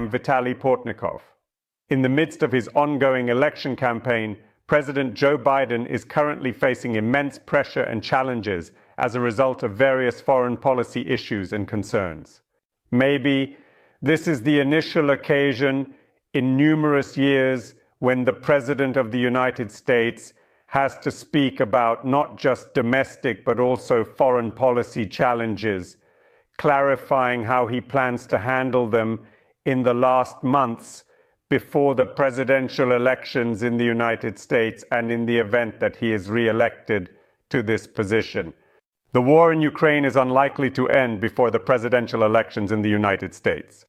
I'm Vitaly Portnikov. In the midst of his ongoing election campaign, President Joe Biden is currently facing immense pressure and challenges as a result of various foreign policy issues and concerns. Maybe this is the initial occasion in numerous years when the President of the United States has to speak about not just domestic but also foreign policy challenges, clarifying how he plans to handle them in the last months before the presidential elections in the United States and in the event that he is re-elected to this position. The war in Ukraine is unlikely to end before the presidential elections in the United States.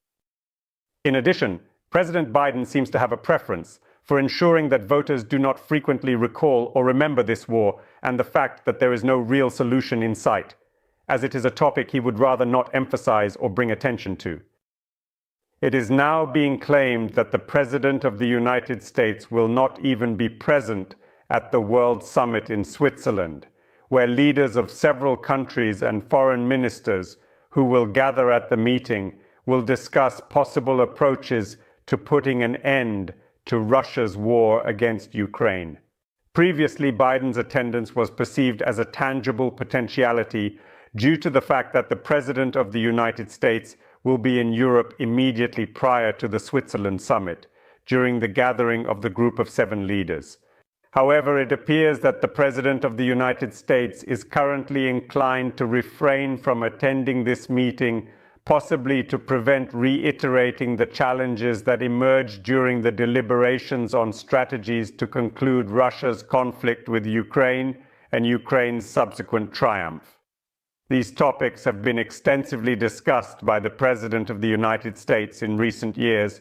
In addition, President Biden seems to have a preference for ensuring that voters do not frequently recall or remember this war and the fact that there is no real solution in sight, as it is a topic he would rather not emphasize or bring attention to. It is now being claimed that the President of the United States will not even be present at the World Summit in Switzerland, where leaders of several countries and foreign ministers who will gather at the meeting will discuss possible approaches to putting an end to Russia's war against Ukraine. Previously, Biden's attendance was perceived as a tangible potentiality due to the fact that the President of the United States will be in Europe immediately prior to the Switzerland summit, during the gathering of the Group of 7 leaders. However, it appears that the President of the United States is currently inclined to refrain from attending this meeting, possibly to prevent reiterating the challenges that emerged during the deliberations on strategies to conclude Russia's conflict with Ukraine and Ukraine's subsequent triumph. These topics have been extensively discussed by the President of the United States in recent years,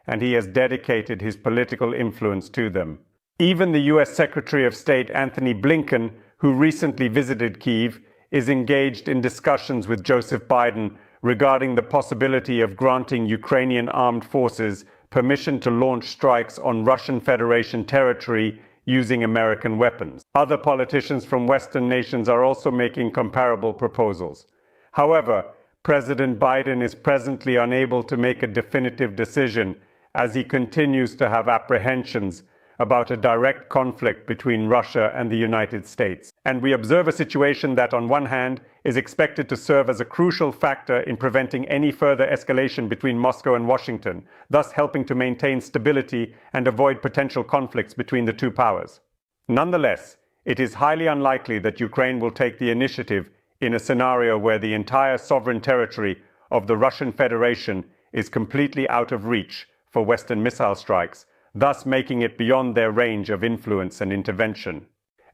and he has dedicated his political influence to them. Even the US Secretary of State Antony Blinken, who recently visited Kyiv, is engaged in discussions with Joseph Biden regarding the possibility of granting Ukrainian armed forces permission to launch strikes on Russian Federation territory using American weapons. Other politicians from Western nations are also making comparable proposals. However, President Biden is presently unable to make a definitive decision as he continues to have apprehensions about a direct conflict between Russia and the United States. And we observe a situation that, on one hand, is expected to serve as a crucial factor in preventing any further escalation between Moscow and Washington, thus helping to maintain stability and avoid potential conflicts between the two powers. Nonetheless, it is highly unlikely that Ukraine will take the initiative in a scenario where the entire sovereign territory of the Russian Federation is completely out of reach for Western missile strikes, thus making it beyond their range of influence and intervention.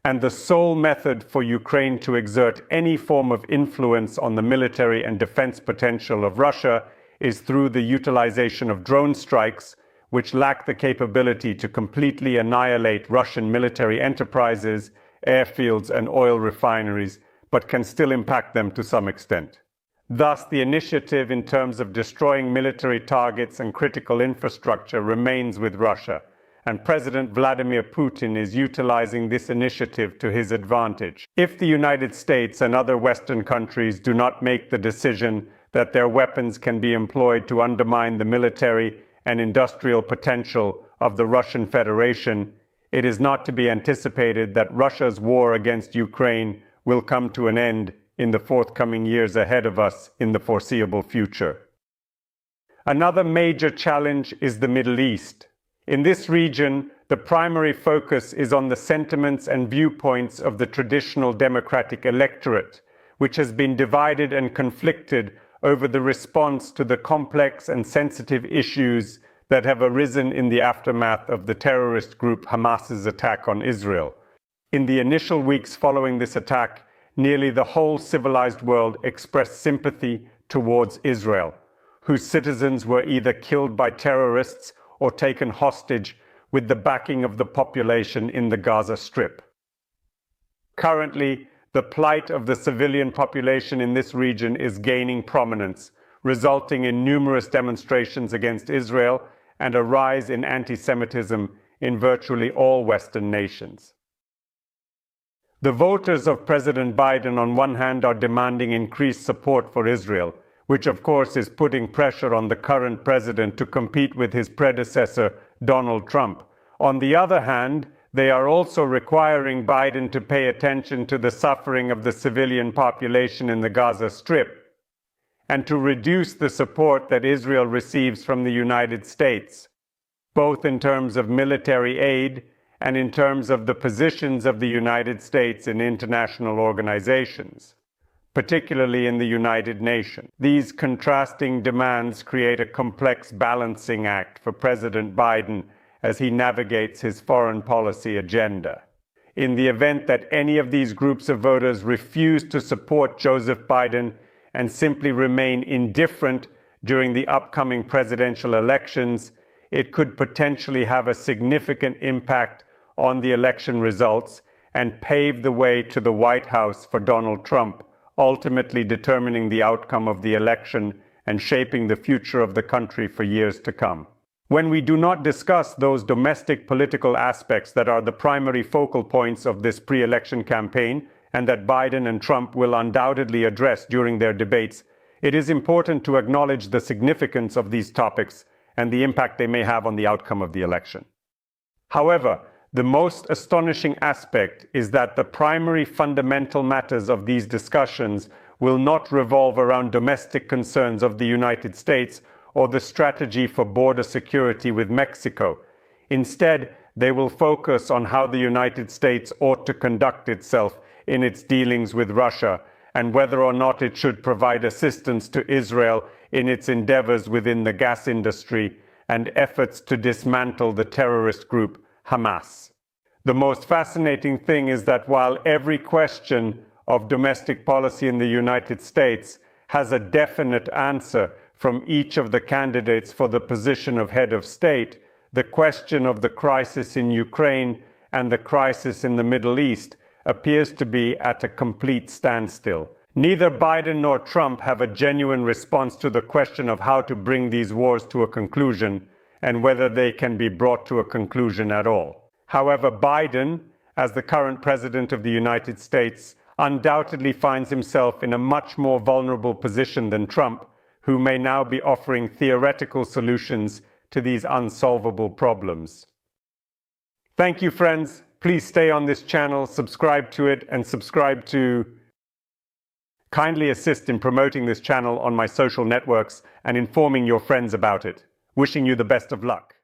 And the sole method for Ukraine to exert any form of influence on the military and defense potential of Russia is through the utilization of drone strikes, which lack the capability to completely annihilate Russian military enterprises, airfields, and oil refineries, but can still impact them to some extent. Thus, the initiative in terms of destroying military targets and critical infrastructure remains with Russia, and President Vladimir Putin is utilizing this initiative to his advantage. If the United States and other Western countries do not make the decision that their weapons can be employed to undermine the military and industrial potential of the Russian Federation, it is not to be anticipated that Russia's war against Ukraine will come to an end in the forthcoming years ahead of us in the foreseeable future. Another major challenge is the Middle East. In this region, the primary focus is on the sentiments and viewpoints of the traditional democratic electorate, which has been divided and conflicted over the response to the complex and sensitive issues that have arisen in the aftermath of the terrorist group Hamas's attack on Israel. In the initial weeks following this attack, nearly the whole civilized world expressed sympathy towards Israel, whose citizens were either killed by terrorists or taken hostage with the backing of the population in the Gaza Strip. Currently, the plight of the civilian population in this region is gaining prominence, resulting in numerous demonstrations against Israel and a rise in anti-Semitism in virtually all Western nations. The voters of President Biden on one hand are demanding increased support for Israel, which of course is putting pressure on the current president to compete with his predecessor, Donald Trump. On the other hand, they are also requiring Biden to pay attention to the suffering of the civilian population in the Gaza Strip and to reduce the support that Israel receives from the United States, both in terms of military aid and in terms of the positions of the United States in international organizations, particularly in the United Nations. These contrasting demands create a complex balancing act for President Biden as he navigates his foreign policy agenda. In the event that any of these groups of voters refuse to support Joseph Biden and simply remain indifferent during the upcoming presidential elections, it could potentially have a significant impact on the election results and pave the way to the White House for Donald Trump, ultimately determining the outcome of the election and shaping the future of the country for years to come. When we do not discuss those domestic political aspects that are the primary focal points of this pre-election campaign and that Biden and Trump will undoubtedly address during their debates, it is important to acknowledge the significance of these topics and the impact they may have on the outcome of the election. However, the most astonishing aspect is that the primary fundamental matters of these discussions will not revolve around domestic concerns of the United States or the strategy for border security with Mexico. Instead, they will focus on how the United States ought to conduct itself in its dealings with Russia and whether or not it should provide assistance to Israel in its endeavors within the gas industry and efforts to dismantle the terrorist group Hamas. The most fascinating thing is that while every question of domestic policy in the United States has a definite answer from each of the candidates for the position of head of state, the question of the crisis in Ukraine and the crisis in the Middle East appears to be at a complete standstill. Neither Biden nor Trump have a genuine response to the question of how to bring these wars to a conclusion and whether they can be brought to a conclusion at all. However, Biden, as the current president of the United States, undoubtedly finds himself in a much more vulnerable position than Trump, who may now be offering theoretical solutions to these unsolvable problems. Thank you, friends. Please stay on this channel, subscribe to it, and subscribe to kindly assist in promoting this channel on my social networks and informing your friends about it. Wishing you the best of luck.